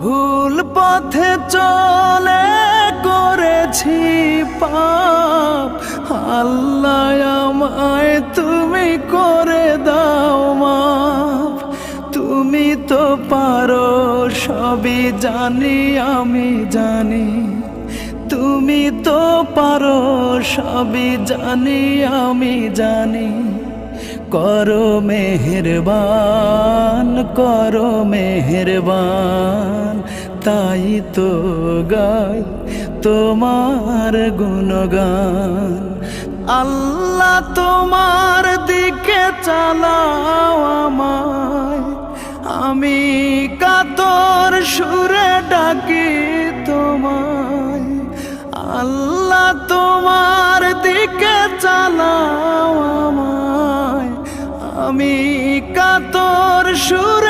ভুল পথে চলে করেছি পাপ, আল্লাহ আমায় তুমি করে দাও মাফ। তুমি তো পারো সবই জানি আমি জানি, তুমি তো পারো সবই জানি আমি জানি। করো মেহেরবান, করো মেহেরবান, তাই তো গাই তোমার গুণগান। আল্লাহ তোমার দিকে চালাও আমায়, আমি কাতর সুরে ডাকি তোমায়। আল্লাহ তোমার দিকে চালাও আমায়, আমি কাতর সুর